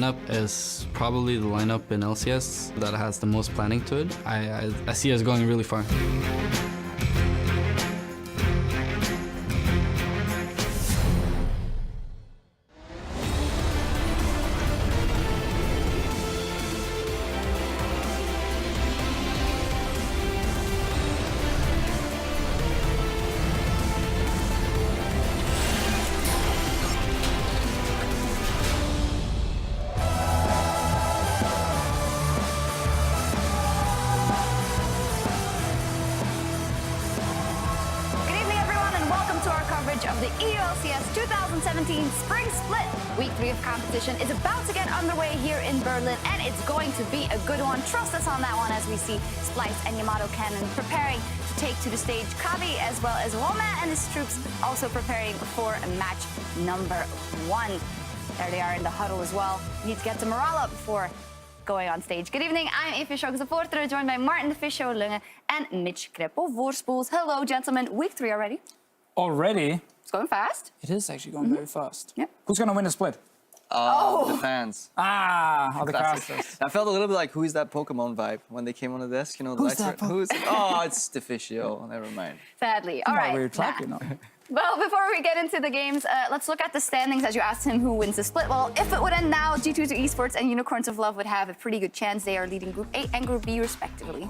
lineup is probably the lineup in LCS that has the most planning to it. I see us going really far. Of the LCS 2017 Spring Split. Week 3 of competition is about to get underway here in Berlin, and it's going to be a good one. Trust us on that one as we see Splyce and Yamato Cannon preparing to take to the stage Kavi, as well as Woma and his troops also preparing for match number 1. There they are in the huddle as well. Need to get the morale up before going on stage. Good evening, I'm Evie Supporter, joined by Martin the Fisho Lunge and Mitch Kreppel-Voorspoels. Hello, gentlemen. Week 3 already. Already? It's going fast. It is actually going very fast. Yep. Who's going to win the split? The fans. The casters. I felt a little bit like Who Is That Pokemon vibe when they came on the desk. You know, the Who's that Oh, it's the Fishy-O. Never mind. Sadly. All right. We're tracking now. Well, before we get into the games, let's look at the standings. As you asked him who wins the split. Well, if it would end now, G2 Esports and Unicorns of Love would have a pretty good chance. They are leading Group A and Group B respectively.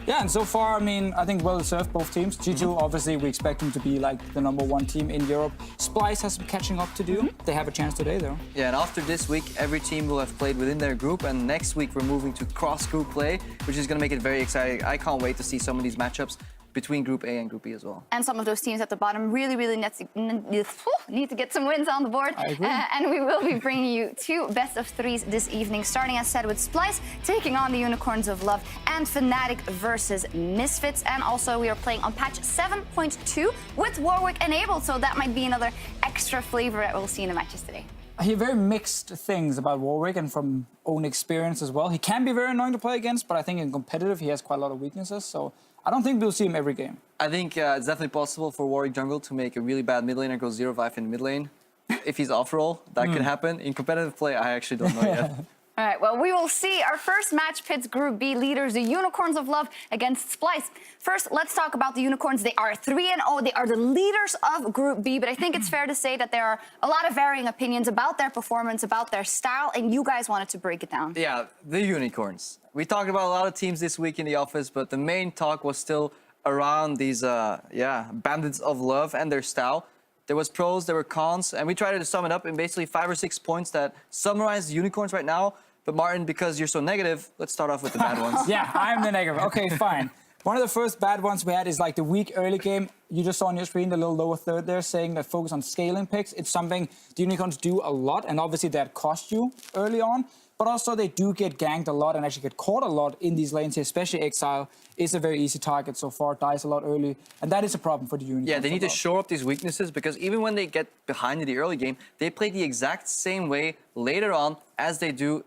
Yeah, and so far, I mean, I think well-deserved, both teams. G2, obviously, we expect them to be like the #1 team in Europe. Splyce has some catching up to do. They have a chance today, though. Yeah, and after this week, every team will have played within their group, and next week we're moving to cross-group play, which is going to make it very exciting. I can't wait to see some of these matchups between Group A and Group B as well. And some of those teams at the bottom really need to get some wins on the board. I agree. And we will be bringing you 2 best-of-3s this evening, starting as said with Splyce taking on the Unicorns of Love and Fnatic versus Misfits. And also we are playing on patch 7.2 with Warwick enabled, so that might be another extra flavor that we'll see in the matches today. I hear very mixed things about Warwick, and from own experience as well. He can be very annoying to play against, but I think in competitive he has quite a lot of weaknesses, so I don't think we'll see him every game. I think it's definitely possible for Warwick Jungle to make a really bad mid laner go 0-5 in the mid lane. If he's off-roll, that could happen. In competitive play, I actually don't know yet. All right, well, we will see. Our first match pits Group B leaders, the Unicorns of Love against Splyce. First, let's talk about the Unicorns. They are 3-0. They are the leaders of Group B, but I think it's fair to say that there are a lot of varying opinions about their performance, about their style, and you guys wanted to break it down. Yeah, the Unicorns. We talked about a lot of teams this week in the office, but the main talk was still around these, bandits of love and their style. There was pros, there were cons, and we tried to sum it up in basically 5 or 6 points that summarize the Unicorns right now. But Martin, because you're so negative, let's start off with the bad ones. Yeah, I'm the negative. Okay, fine. One of the first bad ones we had is like the weak early game. You just saw on your screen the little lower third there saying that focus on scaling picks. It's something the Unicorns do a lot, and obviously that cost you early on. But also they do get ganked a lot and actually get caught a lot in these lanes here, especially Exile is a very easy target so far, dies a lot early. And that is a problem for the Unicorns. Yeah, they need to shore up these weaknesses, because even when they get behind in the early game, they play the exact same way later on as they do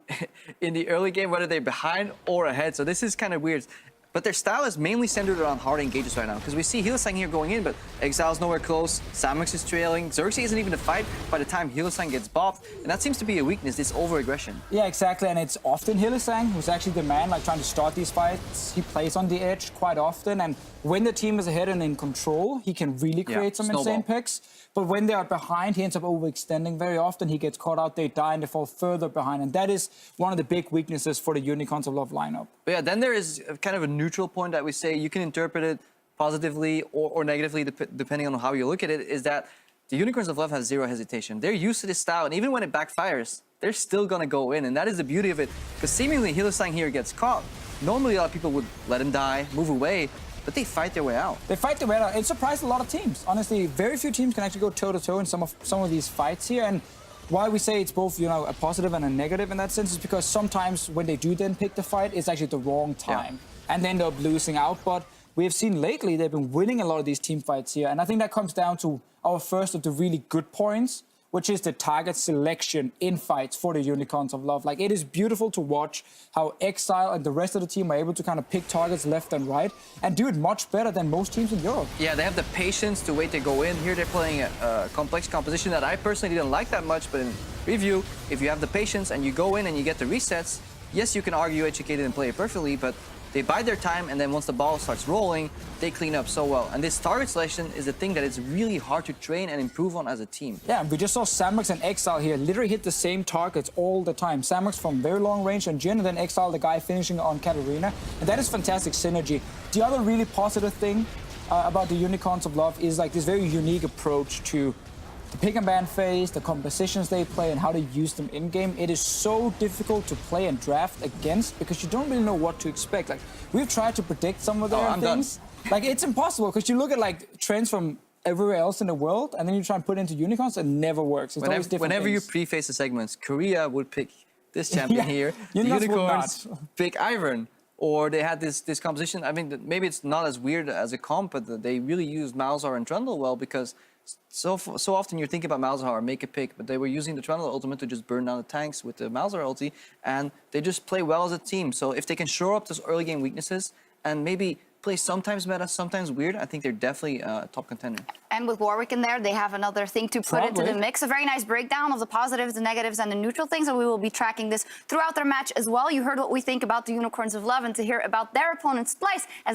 in the early game, whether they're behind or ahead. So this is kind of weird. But their style is mainly centered around hard engages right now, because we see Hylissang here going in, but Exile's nowhere close, Samux is trailing, Xerxes isn't even a fight by the time Hylissang gets bopped, and that seems to be a weakness, this over-aggression. Yeah, exactly, and it's often Hylissang who's actually the man, like trying to start these fights. He plays on the edge quite often, and when the team is ahead and in control, he can really create some insane picks. But when they are behind, he ends up overextending. Very often he gets caught out, they die, and they fall further behind. And that is one of the big weaknesses for the Unicorns of Love lineup. But yeah, then there is kind of a neutral point that we say you can interpret it positively or negatively, depending on how you look at it, is that the Unicorns of Love have zero hesitation. They're used to this style, and even when it backfires, they're still going to go in. And that is the beauty of it, because seemingly Hylissang here gets caught. Normally, a lot of people would let him die, move away, but they fight their way out. They fight their way out. It surprised a lot of teams. Honestly, very few teams can actually go toe-to-toe in some of these fights here. And why we say it's both, you know, a positive and a negative in that sense is because sometimes when they do then pick the fight, it's actually the wrong time. Yeah. And they end up losing out. But we have seen lately they've been winning a lot of these team fights here. And I think that comes down to our first of the really good points, which is the target selection in fights for the Unicorns of Love. Like, it is beautiful to watch how Exile and the rest of the team are able to kind of pick targets left and right and do it much better than most teams in Europe. Yeah, they have the patience to wait to go in. Here they're playing a complex composition that I personally didn't like that much, but in review, if you have the patience and you go in and you get the resets, yes, you can argue educated and play it perfectly, but they bide their time, and then once the ball starts rolling, they clean up so well. And this target selection is the thing that is really hard to train and improve on as a team. Yeah, we just saw Samux and Exile here literally hit the same targets all the time. Samux from very long range on Jhin, and then Exile, the guy finishing on Katarina. And that is fantastic synergy. The other really positive thing about the Unicorns of Love is like this very unique approach to the pick and ban phase, the compositions they play, and how to use them in-game. It is so difficult to play and draft against because you don't really know what to expect. Like, we've tried to predict some of their things. Like, it's impossible because you look at like trends from everywhere else in the world and then you try and put it into Unicorns, it never works. It's always different whenever you things. preface the segments, Korea would pick this champion here. The Unicorns would Unicorns not. pick Ivern. Or they had this composition. I mean, maybe it's not as weird as a comp, but they really used Malzahar and Trundle well because so often you're thinking about Malzahar, make a pick, but they were using the Trundle ultimate to just burn down the tanks with the Malzahar ulti, and they just play well as a team. So if they can shore up those early game weaknesses and maybe play sometimes meta, sometimes weird, I think they're definitely a top contender. And with Warwick in there, they have another thing to put into the mix. A very nice breakdown of the positives, the negatives, and the neutral things, and we will be tracking this throughout their match as well. You heard what we think about the Unicorns of Love, and to hear about their opponent, Splyce, as